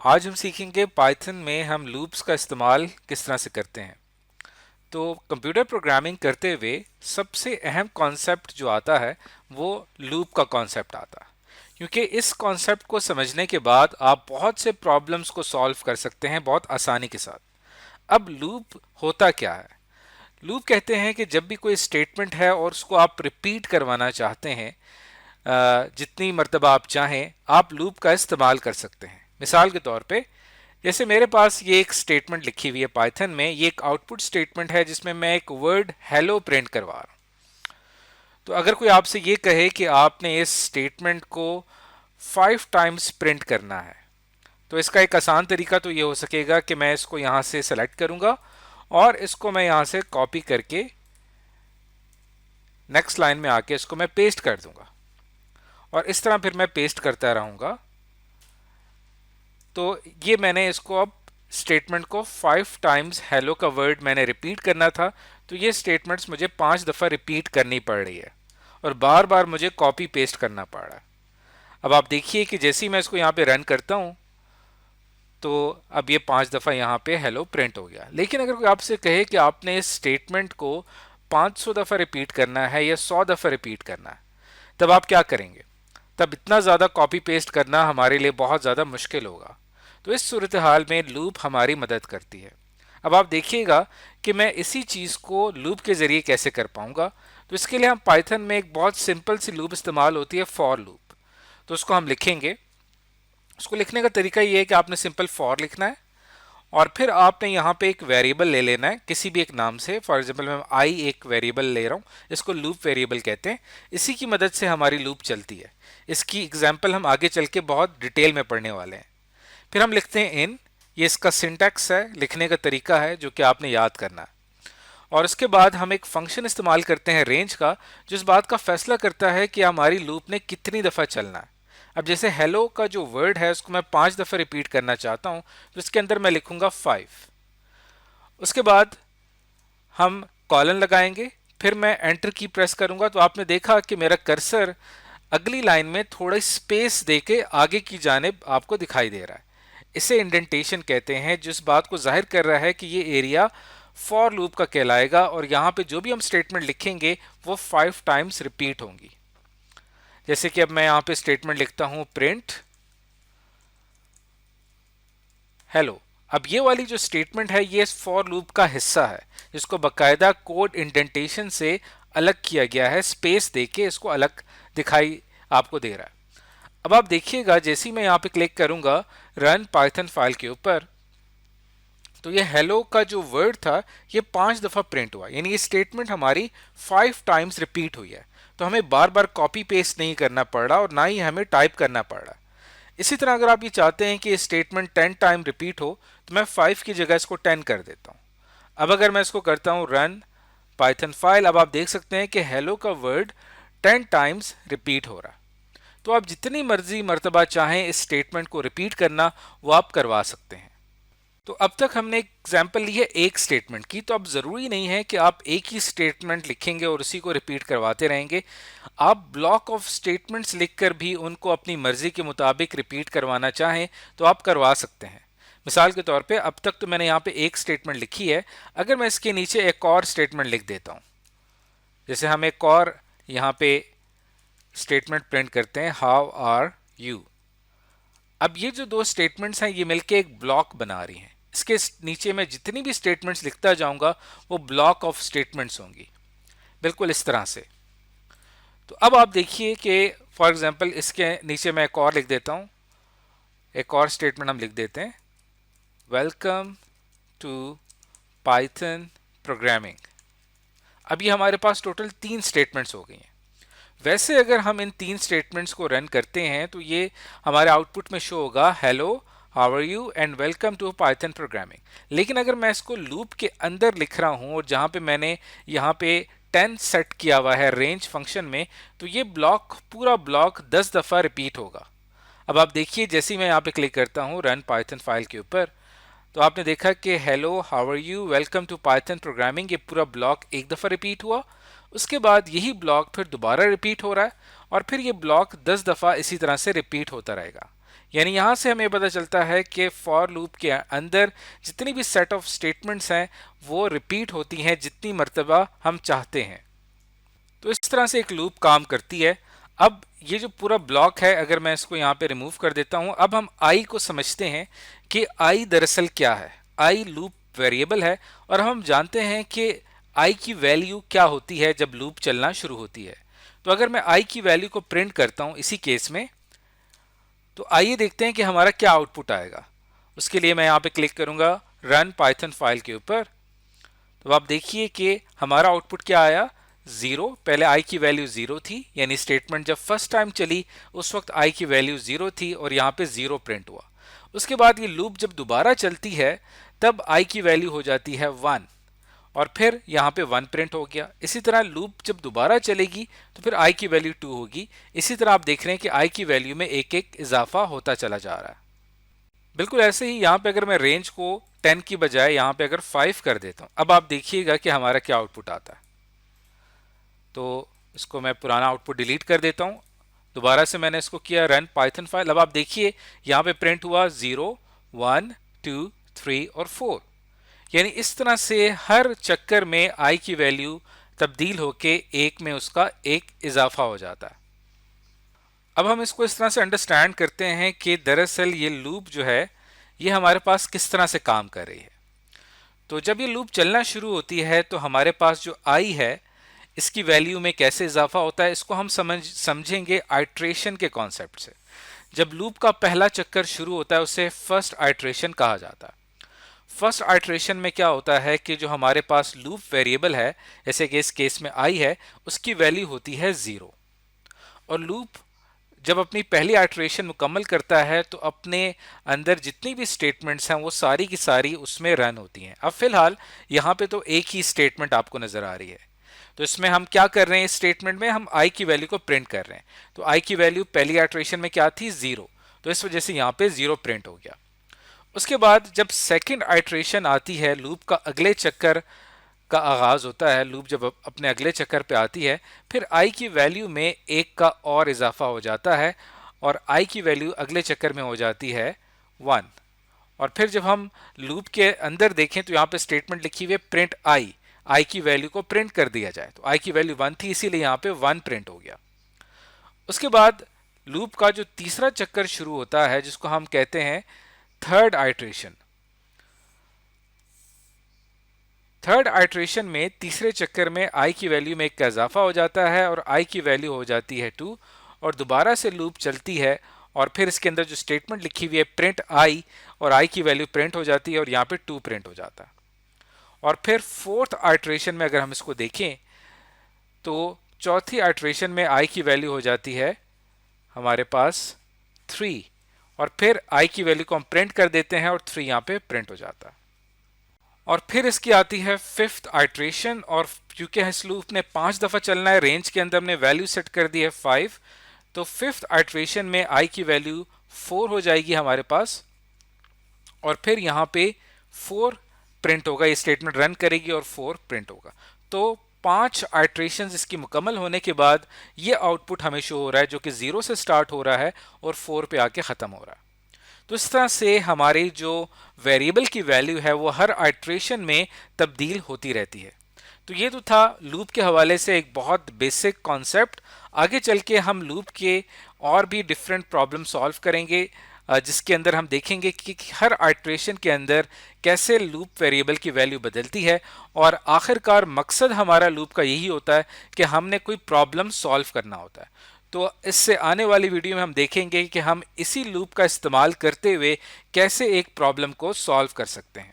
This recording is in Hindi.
आज हम सीखेंगे पाइथन में हम लूप्स का इस्तेमाल किस तरह से करते हैं। तो कंप्यूटर प्रोग्रामिंग करते हुए सबसे अहम कॉन्सेप्ट जो आता है वो लूप का कॉन्सेप्ट आता है, क्योंकि इस कॉन्सेप्ट को समझने के बाद आप बहुत से प्रॉब्लम्स को सॉल्व कर सकते हैं बहुत आसानी के साथ। अब लूप होता क्या है? लूप कहते हैं कि जब भी कोई स्टेटमेंट है और उसको आप रिपीट करवाना चाहते हैं, जितनी मर्तबा आप चाहें आप लूप का इस्तेमाल कर सकते हैं। मिसाल के तौर पे जैसे मेरे पास ये एक स्टेटमेंट लिखी हुई है पाइथन में, ये एक आउटपुट स्टेटमेंट है जिसमें मैं एक वर्ड हेलो प्रिंट करवा रहा हूं। तो अगर कोई आपसे ये कहे कि आपने इस स्टेटमेंट को 5 टाइम्स प्रिंट करना है, तो इसका एक आसान तरीका तो ये हो सकेगा कि मैं इसको यहां से सेलेक्ट करूंगा और इसको मैं यहां से कॉपी करके नेक्स्ट लाइन में आके इसको मैं पेस्ट कर दूंगा और इस तरह फिर मैं पेस्ट करता रहूंगा। तो ये मैंने इसको अब स्टेटमेंट को 5 टाइम्स हेलो का वर्ड मैंने रिपीट करना था, तो ये स्टेटमेंट्स मुझे 5 दफ़ा रिपीट करनी पड़ रही है और बार बार मुझे कॉपी पेस्ट करना पड़ रहा है। अब आप देखिए कि जैसे ही मैं इसको यहाँ पे रन करता हूँ तो अब ये 5 दफ़ा यहाँ पे हेलो प्रिंट हो गया। लेकिन अगर कोई आपसे कहे कि आपने इस स्टेटमेंट को 500 दफ़ा रिपीट करना है या 100 दफ़ा रिपीट करना है, तब आप क्या करेंगे? तब इतना ज़्यादा कॉपी पेस्ट करना हमारे लिए बहुत ज़्यादा मुश्किल होगा। तो इस सूरत हाल में लूप हमारी मदद करती है। अब आप देखिएगा कि मैं इसी चीज़ को लूप के ज़रिए कैसे कर पाऊंगा। तो इसके लिए हम पाइथन में एक बहुत सिंपल सी लूप इस्तेमाल होती है, फॉर लूप। तो उसको हम लिखेंगे। उसको लिखने का तरीका ये है कि आपने सिंपल फॉर लिखना है और फिर आपने यहाँ पे एक वेरिएबल ले लेना है किसी भी एक नाम से। फॉर एग्जांपल मैं आई एक वेरिएबल ले रहा हूँ, इसको लूप वेरिएबल कहते हैं। इसी की मदद से हमारी लूप चलती है। इसकी एग्जाम्पल हम आगे चल के बहुत डिटेल में पढ़ने वाले हैं। फिर हम लिखते हैं इन, ये इसका सिंटैक्स है, लिखने का तरीका है जो कि आपने याद करना है। और उसके बाद हम एक फंक्शन इस्तेमाल करते हैं रेंज का, जो इस बात का फैसला करता है कि हमारी लूप ने कितनी दफ़ा चलना है। अब जैसे हेलो का जो वर्ड है उसको मैं 5 दफ़ा रिपीट करना चाहता हूं, तो इसके अंदर मैं लिखूंगा 5। उसके बाद हम कॉलन लगाएंगे, फिर मैं एंटर की प्रेस करूंगा तो आपने देखा कि मेरा कर्सर अगली लाइन में थोड़ा स्पेस देके आगे की जानिब आपको दिखाई दे रहा है। इसे इंडेंटेशन कहते हैं, जिस बात को जाहिर कर रहा है कि ये एरिया फॉर लूप का कहलाएगा और यहाँ पे जो भी हम स्टेटमेंट लिखेंगे वो 5 टाइम्स रिपीट होंगी। जैसे कि अब मैं यहाँ पे स्टेटमेंट लिखता हूँ प्रिंट हेलो। अब ये वाली जो स्टेटमेंट है ये फॉर लूप का हिस्सा है, जिसको बकायदा कोड इंडेंटेशन से अलग किया गया है, स्पेस देके इसको अलग दिखाई आपको दे रहा है। अब आप देखिएगा जैसे ही मैं यहाँ पे क्लिक करूंगा रन पाइथन फाइल के ऊपर, तो ये हेलो का जो वर्ड था ये 5 दफ़ा प्रिंट हुआ, यानी ये स्टेटमेंट हमारी 5 टाइम्स रिपीट हुई है। तो हमें बार बार कॉपी पेस्ट नहीं करना पड़ रहा और ना ही हमें टाइप करना पड़ रहा। इसी तरह अगर आप ये चाहते हैं कि स्टेटमेंट 10 टाइम रिपीट हो तो मैं 5 की जगह इसको 10 कर देता हूँ। अब अगर मैं इसको करता हूँ रन पाइथन फाइल, अब आप देख सकते हैं कि हेलो का वर्ड 10 टाइम्स रिपीट हो रहा। तो आप जितनी मर्जी मर्तबा चाहें इस स्टेटमेंट को रिपीट करना वो आप करवा सकते हैं। तो अब तक हमने एक एग्जाम्पल ली है एक स्टेटमेंट की, तो अब ज़रूरी नहीं है कि आप एक ही स्टेटमेंट लिखेंगे और उसी को रिपीट करवाते रहेंगे। आप ब्लॉक ऑफ स्टेटमेंट्स लिखकर भी उनको अपनी मर्जी के मुताबिक रिपीट करवाना चाहें तो आप करवा सकते हैं। मिसाल के तौर पे अब तक तो मैंने यहाँ पे एक स्टेटमेंट लिखी है, अगर मैं इसके नीचे एक और स्टेटमेंट लिख देता हूँ, जैसे हम एक और यहाँ पे स्टेटमेंट प्रिंट करते हैं हाउ आर यू। अब ये जो दो स्टेटमेंट्स हैं ये मिलके एक ब्लॉक बना रही हैं। इसके नीचे मैं जितनी भी स्टेटमेंट्स लिखता जाऊंगा वो ब्लॉक ऑफ स्टेटमेंट्स होंगी, बिल्कुल इस तरह से। तो अब आप देखिए कि फॉर एग्जांपल इसके नीचे मैं एक और लिख देता हूं, एक और स्टेटमेंट हम लिख देते हैं वेलकम टू पाइथन प्रोग्रामिंग। अब ये हमारे पास टोटल 3 स्टेटमेंट्स हो गई हैं। वैसे अगर हम इन 3 स्टेटमेंट्स को रन करते हैं तो ये हमारे आउटपुट में शो होगा hello how are you and welcome to Python programming. लेकिन अगर मैं इसको लूप के अंदर लिख रहा हूं और जहां पे मैंने यहाँ पे 10 सेट किया हुआ है रेंज फंक्शन में, तो ये ब्लॉक पूरा ब्लॉक 10 दफ़ा रिपीट होगा। अब आप देखिए जैसे ही मैं यहाँ पे क्लिक करता हूँ रन पाइथन फाइल के ऊपर, तो आपने देखा कि hello how are you welcome to Python programming ये पूरा ब्लॉक 1 दफ़ा रिपीट हुआ। उसके बाद यही ब्लॉक फिर दोबारा रिपीट हो रहा है और फिर ये ब्लॉक 10 दफ़ा इसी तरह से रिपीट होता रहेगा। यानी यहाँ से हमें पता चलता है कि फॉर लूप के अंदर जितनी भी सेट ऑफ स्टेटमेंट्स हैं वो रिपीट होती हैं जितनी मर्तबा हम चाहते हैं। तो इस तरह से एक लूप काम करती है। अब ये जो पूरा ब्लॉक है, अगर मैं इसको यहाँ पे रिमूव कर देता हूँ, अब हम आई को समझते हैं कि आई दरअसल क्या है। आई लूप वेरिएबल है और हम जानते हैं कि आई की वैल्यू क्या होती है जब लूप चलना शुरू होती है। तो अगर मैं आई की वैल्यू को प्रिंट करता हूँ इसी केस में, तो आइए देखते हैं कि हमारा क्या आउटपुट आएगा। उसके लिए मैं यहाँ पे क्लिक करूंगा रन पाइथन फाइल के ऊपर। तो आप देखिए कि हमारा आउटपुट क्या आया, 0। पहले आई की वैल्यू 0 थी, यानी स्टेटमेंट जब फर्स्ट टाइम चली उस वक्त आई की वैल्यू 0 थी और यहाँ पे 0 प्रिंट हुआ। उसके बाद ये लूप जब दोबारा चलती है तब आई की वैल्यू हो जाती है 1 और फिर यहाँ पे 1 प्रिंट हो गया। इसी तरह लूप जब दोबारा चलेगी तो फिर आई की वैल्यू 2 होगी। इसी तरह आप देख रहे हैं कि आई की वैल्यू में एक एक इजाफा होता चला जा रहा है। बिल्कुल ऐसे ही यहाँ पे अगर मैं रेंज को 10 की बजाय यहाँ पे अगर 5 कर देता हूँ, अब आप देखिएगा कि हमारा क्या आउटपुट आता है। तो इसको मैं पुराना आउटपुट डिलीट कर देता हूँ। दोबारा से मैंने इसको किया रन पाइथन फाइल। अब आप देखिए यहाँ पे प्रिंट हुआ 0, 1, 2, 3 और 4। यानी इस तरह से हर चक्कर में आई की वैल्यू तब्दील होके एक में उसका एक इजाफा हो जाता है। अब हम इसको इस तरह से अंडरस्टैंड करते हैं कि दरअसल ये लूप जो है ये हमारे पास किस तरह से काम कर रही है। तो जब ये लूप चलना शुरू होती है तो हमारे पास जो आई है इसकी वैल्यू में कैसे इजाफा होता है, इसको हम समझेंगे आइट्रेशन के कॉन्सेप्ट से। जब लूप का पहला चक्कर शुरू होता है उसे फर्स्ट आइट्रेशन कहा जाता है। फर्स्ट आइट्रेशन में क्या होता है कि जो हमारे पास लूप वेरिएबल है, जैसे कि इस केस में आई है, उसकी वैल्यू होती है 0 और लूप जब अपनी पहली आइट्रेशन मुकम्मल करता है तो अपने अंदर जितनी भी स्टेटमेंट्स हैं वो सारी की सारी उसमें रन होती हैं। अब फिलहाल यहाँ पे तो एक ही स्टेटमेंट आपको नजर आ रही है। तो इसमें हम क्या कर रहे हैं, इस स्टेटमेंट में हम आई की वैल्यू को प्रिंट कर रहे हैं। तो आई की वैल्यू पहली आइट्रेशन में क्या थी, 0, तो इस वजह से यहाँ पे 0 प्रिंट हो गया। उसके बाद जब सेकेंड आइट्रेशन आती है, लूप का अगले चक्कर का आगाज होता है, लूप जब अपने अगले चक्कर पे आती है, फिर आई की वैल्यू में एक का और इजाफा हो जाता है और आई की वैल्यू अगले चक्कर में हो जाती है 1। और फिर जब हम लूप के अंदर देखें तो यहाँ पे स्टेटमेंट लिखी हुई है प्रिंट आई की वैल्यू को प्रिंट कर दिया जाए। तो आई की वैल्यू 1 थी, इसीलिए यहाँ पे 1 प्रिंट हो गया। उसके बाद लूप का जो तीसरा चक्कर शुरू होता है जिसको हम कहते हैं थर्ड आइट्रेशन। थर्ड आइट्रेशन में तीसरे चक्कर में आई की वैल्यू में एक का इजाफा हो जाता है और आई की वैल्यू हो जाती है 2 और दोबारा से लूप चलती है और फिर इसके अंदर जो स्टेटमेंट लिखी हुई है प्रिंट आई और आई की वैल्यू प्रिंट हो जाती है और यहाँ पे 2 प्रिंट हो जाता है। और फिर फोर्थ आइट्रेशन में अगर हम इसको देखें तो चौथी आइट्रेशन में आई की वैल्यू हो जाती है हमारे पास 3 और फिर आई की वैल्यू को हम प्रिंट कर देते हैं और 3 यहाँ पे प्रिंट हो जाता है। और फिर इसकी आती है फिफ्थ आइट्रेशन और क्योंकि इस लूप ने 5 दफा चलना है, रेंज के अंदर हमने वैल्यू सेट कर दी है 5, तो फिफ्थ आइट्रेशन में आई की वैल्यू 4 हो जाएगी हमारे पास और फिर यहाँ पे 4 प्रिंट होगा। ये स्टेटमेंट रन करेगी और 4 प्रिंट होगा। तो 5 आइट्रेशन इसकी मुकम्मल होने के बाद ये आउटपुट हमें शो हो रहा है जो कि 0 से स्टार्ट हो रहा है और 4 पे आके ख़त्म हो रहा है। तो इस तरह से हमारी जो वेरिएबल की वैल्यू है वो हर आइट्रेशन में तब्दील होती रहती है। तो ये तो था लूप के हवाले से एक बहुत बेसिक कॉन्सेप्ट। आगे चल के हम लूप के और भी डिफरेंट प्रॉब्लम सॉल्व करेंगे जिसके अंदर हम देखेंगे कि हर आइट्रेशन के अंदर कैसे लूप वेरिएबल की वैल्यू बदलती है और आखिरकार मकसद हमारा लूप का यही होता है कि हमने कोई प्रॉब्लम सॉल्व करना होता है। तो इससे आने वाली वीडियो में हम देखेंगे कि हम इसी लूप का इस्तेमाल करते हुए कैसे एक प्रॉब्लम को सॉल्व कर सकते हैं।